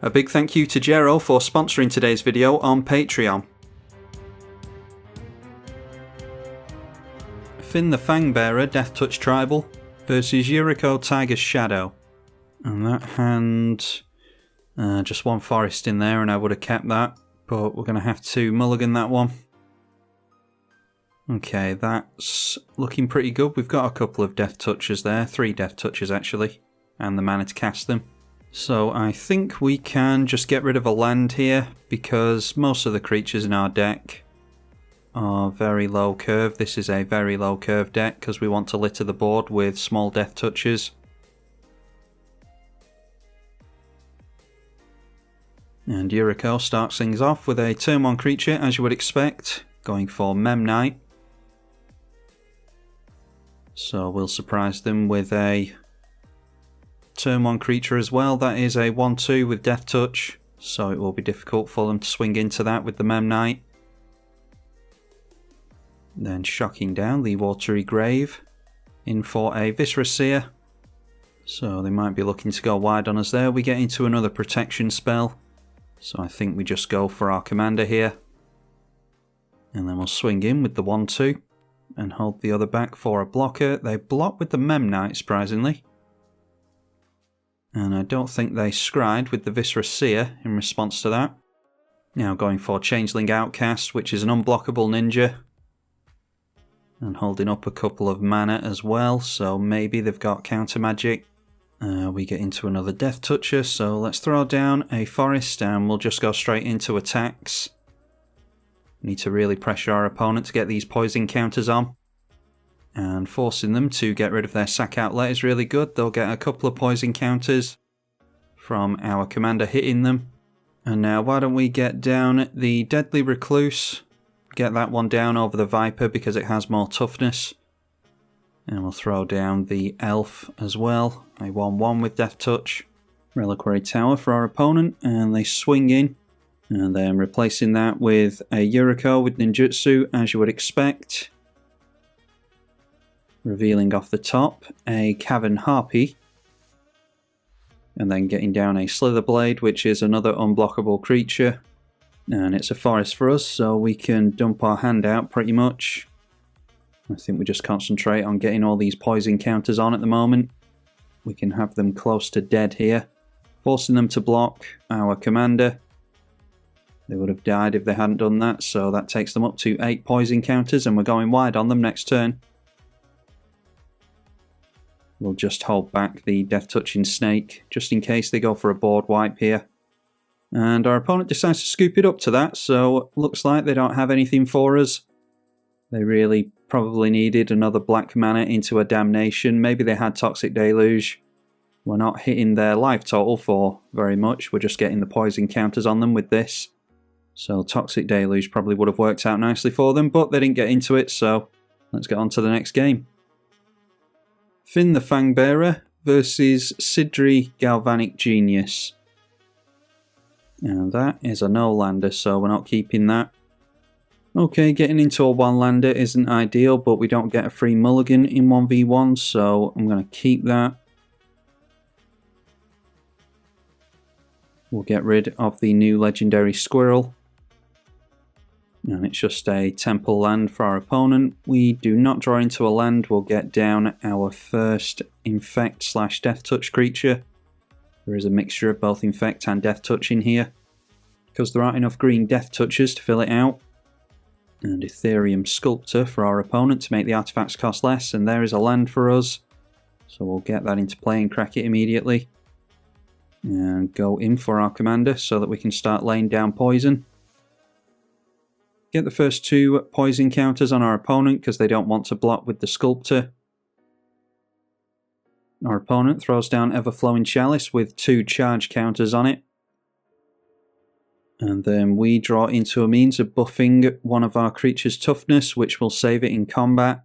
A big thank you to Jero for sponsoring today's video on Patreon. Fynn the Fangbearer Death Touch Tribal versus Yuriko Tiger's Shadow. And that hand, just one forest in there and I would have kept that, but we're going to have to mulligan that one. Okay, that's looking pretty good. We've got a couple of death touches there, 3 death touches actually, and the mana to cast them. So I think we can just get rid of a land here because most of the creatures in our deck are very low curve. This is a very low curve deck because we want to litter the board with small death touches. And Yuriko starts things off with a turn 1 creature as you would expect, going for Memnite. So we'll surprise them with a turn 1 creature as well. That is a 1/2 with Death Touch, so it will be difficult for them to swing into that with the Memnite. Then shocking down the Watery Grave, in for a Viscera Seer. So they might be looking to go wide on us there. We get into another protection spell, so I think we just go for our commander here. And then we'll swing in with the 1/2 and hold the other back for a blocker. They block with the Memnite, surprisingly. And I don't think they scryed with the Viscera Seer in response to that. Now going for Changeling Outcast, which is an unblockable ninja. And holding up a couple of mana as well, so maybe they've got counter magic. We get into another Death Toucher, so let's throw down a forest and we'll just go straight into attacks. Need to really pressure our opponent to get these poison counters on. And forcing them to get rid of their sack outlet is really good. They'll get a couple of poison counters from our commander hitting them. And now why don't we get down the Deadly Recluse. Get that one down over the Viper because it has more toughness. And we'll throw down the Elf as well. A 1/1 with Death Touch. Reliquary Tower for our opponent. And they swing in. And then replacing that with a Yuriko with Ninjutsu, as you would expect. Revealing off the top a Cavern Harpy. And then getting down a Slitherblade, which is another unblockable creature. And it's a forest for us, so we can dump our hand out pretty much. I think we just concentrate on getting all these poison counters on at the moment. We can have them close to dead here. Forcing them to block our commander. They would have died if they hadn't done that, so that takes them up to 8 poison counters and we're going wide on them next turn. We'll just hold back the Death Touching Snake, just in case they go for a board wipe here. And our opponent decides to scoop it up to that, so looks like they don't have anything for us. They really probably needed another black mana into a Damnation. Maybe they had Toxic Deluge. We're not hitting their life total for very much, we're just getting the poison counters on them with this. So Toxic Deluge probably would have worked out nicely for them, but they didn't get into it, so let's get on to the next game. Fynn the Fangbearer versus Sidri Galvanic Genius. And that is a no-lander, so we're not keeping that. Okay, getting into a one-lander isn't ideal, but we don't get a free mulligan in 1v1, so I'm going to keep that. We'll get rid of the new legendary Squirrel. And it's just a temple land for our opponent. We do not draw into a land. We'll get down our first Infect/Death Touch creature. There is a mixture of both Infect and Death Touch in here, because there aren't enough green Death Touches to fill it out. And Ethereum Sculptor for our opponent to make the artifacts cost less, and there is a land for us. So we'll get that into play and crack it immediately. And go in for our commander so that we can start laying down poison. Get the first 2 poison counters on our opponent because they don't want to block with the Sculptor. Our opponent throws down Everflowing Chalice with 2 charge counters on it. And then we draw into a means of buffing one of our creatures' toughness, which will save it in combat.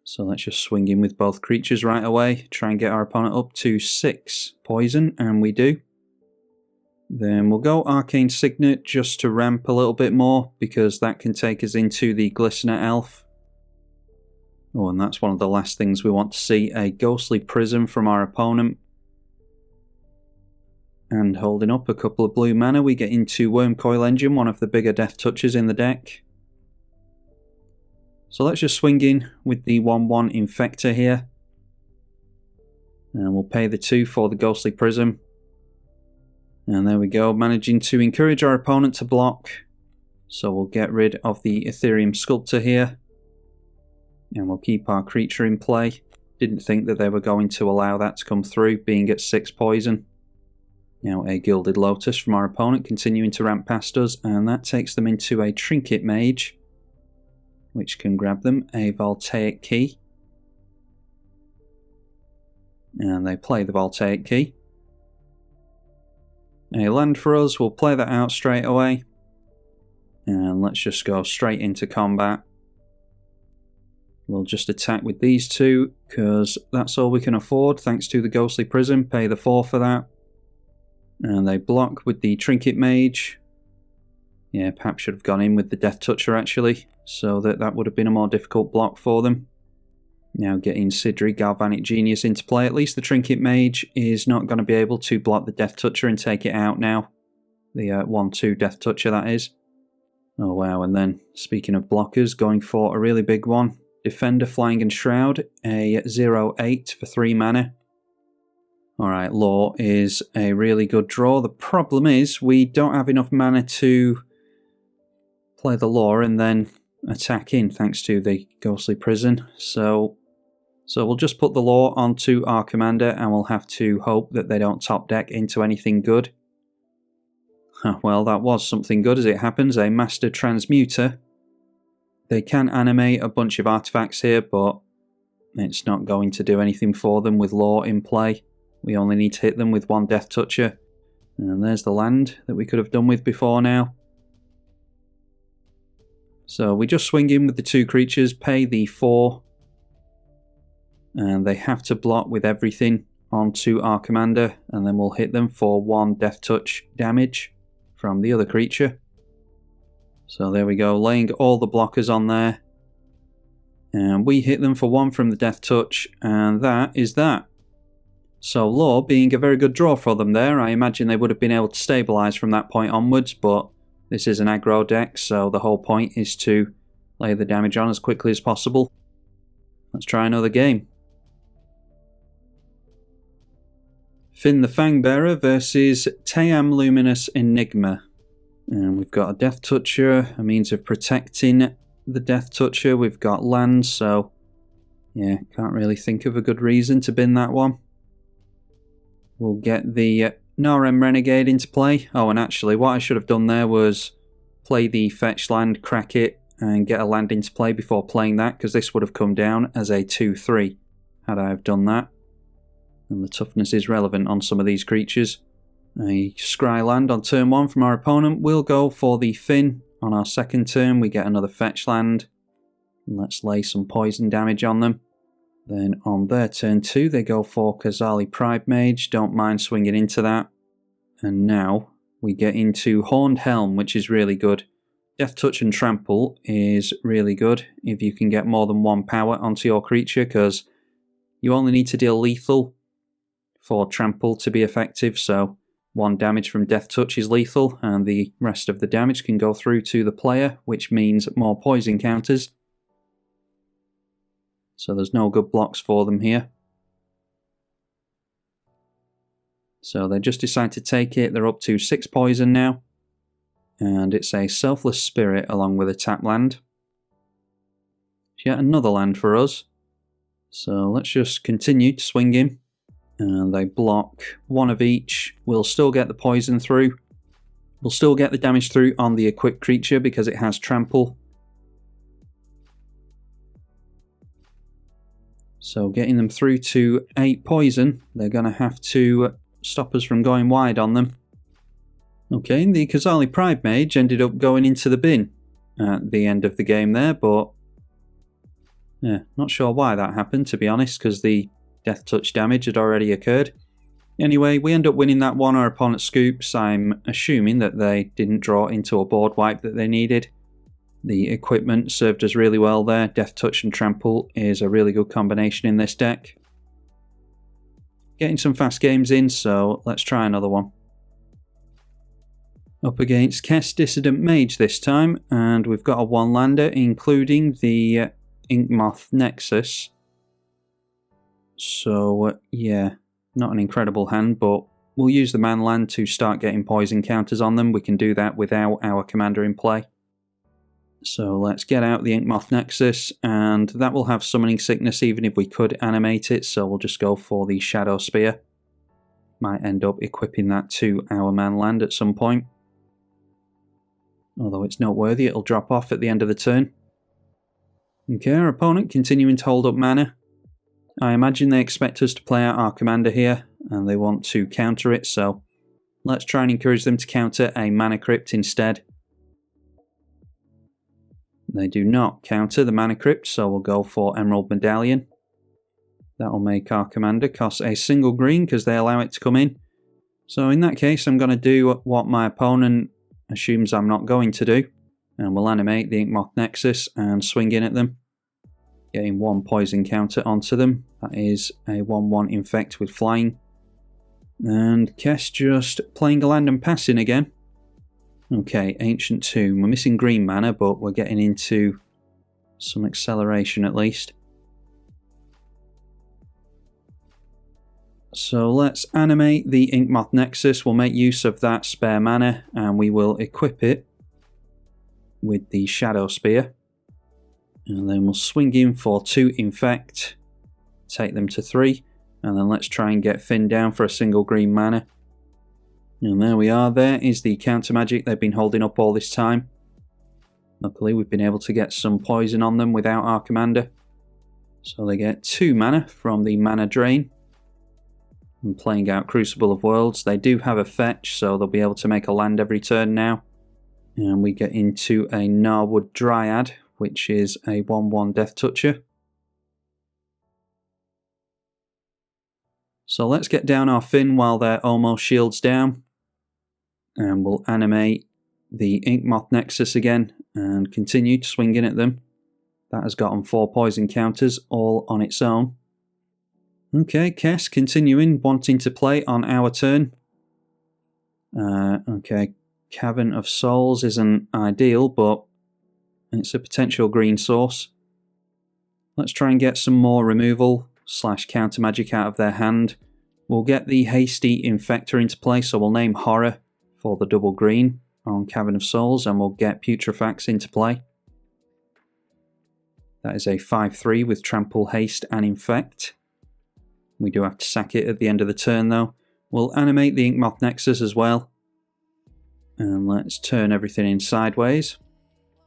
So let's just swing in with both creatures right away. Try and get our opponent up to 6 poison, and we do. Then we'll go Arcane Signet just to ramp a little bit more, because that can take us into the Glistener Elf. Oh, and that's one of the last things we want to see, a Ghostly Prism from our opponent. and holding up a couple of blue mana, we get into Wormcoil Engine, one of the bigger Death Touchers in the deck. So let's just swing in with the 1/1 Infector here. And we'll pay the 2 for the Ghostly Prism. And there we go, managing to encourage our opponent to block. So we'll get rid of the Ethereum Sculptor here. And we'll keep our creature in play. Didn't think that they were going to allow that to come through, being at 6 poison. Now a Gilded Lotus from our opponent, continuing to ramp past us, and that takes them into a Trinket Mage, which can grab them a Voltaic Key. And they play the Voltaic Key. A land for us, we'll play that out straight away. And let's just go straight into combat. We'll just attack with these two, because that's all we can afford, thanks to the Ghostly Prism. Pay the 4 for that. And they block with the Trinket Mage. Yeah, perhaps should have gone in with the Death Toucher actually, so that would have been a more difficult block for them. Now getting Sidri, Galvanic Genius into play. At least the Trinket Mage is not going to be able to block the Death Toucher and take it out now. The 1/2 Death Toucher, that is. Oh wow, and then speaking of blockers, going for a really big one. Defender, Flying and Shroud, a 0/8 for 3 mana. Alright, Law is a really good draw. The problem is we don't have enough mana to play the Law and then attack in thanks to the Ghostly Prison. So we'll just put the Law onto our commander and we'll have to hope that they don't top deck into anything good. Well, that was something good as it happens, a Master Transmuter. They can animate a bunch of artifacts here, but it's not going to do anything for them with Law in play. We only need to hit them with 1 Death Toucher. And there's the land that we could have done with before now. So we just swing in with the 2 creatures, pay the 4. And they have to block with everything onto our commander, and then we'll hit them for 1 Death Touch damage from the other creature. So there we go, laying all the blockers on there. And we hit them for 1 from the Death Touch, and that is that. So Law being a very good draw for them there. I imagine they would have been able to stabilise from that point onwards, but this is an aggro deck, so the whole point is to lay the damage on as quickly as possible. Let's try another game. Fynn the Fangbearer versus Teyam Luminous Enigma. And we've got a Death Toucher, a means of protecting the Death Toucher. We've got land, so yeah, can't really think of a good reason to bin that one. We'll get the Narem Renegade into play. Oh, and actually what I should have done there was play the fetch land, crack it, and get a land into play before playing that, because this would have come down as a 2/3 had I have done that. And the toughness is relevant on some of these creatures. A scry land on turn 1 from our opponent. We'll go for the Fynn. On our second turn we get another fetch land. Let's lay some poison damage on them. Then on their turn 2 they go for Kazali Pride Mage. Don't mind swinging into that. And now we get into Horned Helm, which is really good. Death Touch and Trample is really good if you can get more than 1 power onto your creature, because you only need to deal lethal for Trample to be effective, so 1 damage from Death Touch is lethal, and the rest of the damage can go through to the player, which means more poison counters. So there's no good blocks for them here. So they just decide to take it. They're up to 6 poison now. And it's a Selfless Spirit along with a tap land. Yet another land for us. So let's just continue to swing in. And they block 1 of each. We'll still get the poison through. We'll still get the damage through on the equipped creature because it has trample. So getting them through to 8 poison, they're going to have to stop us from going wide on them. Okay, the Kazali Pride Mage ended up going into the bin at the end of the game there, but yeah, not sure why that happened, to be honest, because the Death Touch damage had already occurred. Anyway, we end up winning that one. Our opponent scoops. I'm assuming that they didn't draw into a board wipe that they needed. The equipment served us really well there. Death Touch and Trample is a really good combination in this deck. Getting some fast games in, so let's try another one. Up against Kess Dissident Mage this time, and we've got a 1-lander, including the Inkmoth Nexus. So, yeah, not an incredible hand, but we'll use the man-land to start getting poison counters on them. We can do that without our commander in play. So let's get out the Inkmoth Nexus, and that will have Summoning Sickness even if we could animate it, so we'll just go for the Shadow Spear. Might end up equipping that to our man-land at some point. Although it's noteworthy, it'll drop off at the end of the turn. Okay, our opponent continuing to hold up mana. I imagine they expect us to play out our commander here, and they want to counter it, so let's try and encourage them to counter a Mana Crypt instead. They do not counter the Mana Crypt, so we'll go for Emerald Medallion. That'll make our commander cost a single green because they allow it to come in. So in that case, I'm going to do what my opponent assumes I'm not going to do, and we'll animate the Inkmoth Nexus and swing in at them, getting 1 poison counter onto them. That is a 1/1 infect with flying. And Kess just playing a land and passing again. Okay, Ancient Tomb. We're missing green mana, but we're getting into some acceleration at least. So let's animate the Inkmoth Nexus. We'll make use of that spare mana, and we will equip it with the Shadow Spear. And then we'll swing in for 2 infect, take them to 3, and then let's try and get Fynn down for a single green mana. And there we are. There is the counter magic they've been holding up all this time. Luckily we've been able to get some poison on them without our commander. So they get 2 mana from the mana drain. And playing out Crucible of Worlds. They do have a fetch, so they'll be able to make a land every turn now. And we get into a Gnarwood Dryad, which is a 1/1 Death Toucher. So let's get down our Fynn while they're almost shields down. And we'll animate the Inkmoth Nexus again and continue to swing in at them. That has gotten 4 poison counters all on its own. Okay, Kess continuing, wanting to play on our turn. Okay, Cavern of Souls isn't ideal, but it's a potential green source. Let's try and get some more removal / counter magic out of their hand. We'll get the Hasty Infector into play, so we'll name Horror for the double green on Cavern of Souls, and we'll get Putrefax into play. That is a 5/3 with Trample, Haste and Infect. We do have to sack it at the end of the turn though. We'll animate the Inkmoth Nexus as well. And let's turn everything in sideways.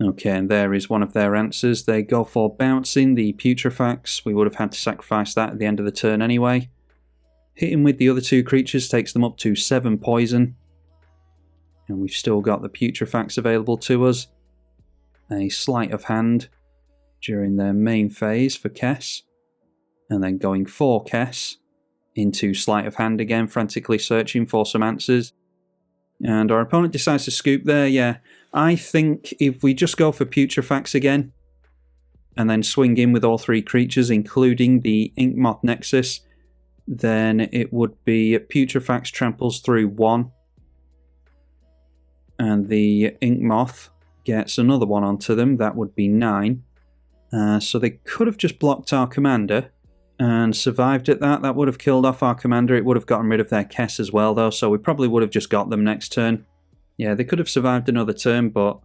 Okay, and there is one of their answers. They go for bouncing the Putrefax. We would have had to sacrifice that at the end of the turn anyway. Hitting with the other 2 creatures takes them up to 7 poison. And we've still got the Putrefax available to us. A Sleight of Hand during their main phase for Kess. And then going for Kess into Sleight of Hand again, frantically searching for some answers. And our opponent decides to scoop there, yeah. I think if we just go for Putrefax again, and then swing in with all 3 creatures, including the Inkmoth Nexus, then it would be Putrefax tramples through 1, and the Inkmoth gets another 1 onto them. That would be 9. So they could have just blocked our commander and survived at that. That would have killed off our commander. It would have gotten rid of their Kess as well though, so we probably would have just got them next turn. Yeah, they could have survived another turn, but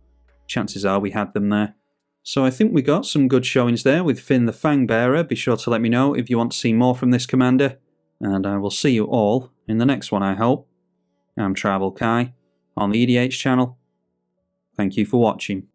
chances are we had them there. So I think we got some good showings there with Fynn the Fangbearer. Be sure to let me know if you want to see more from this commander, and I will see you all in the next one, I hope. I'm tribalkai on the eedi-H channel. Thank you for watching.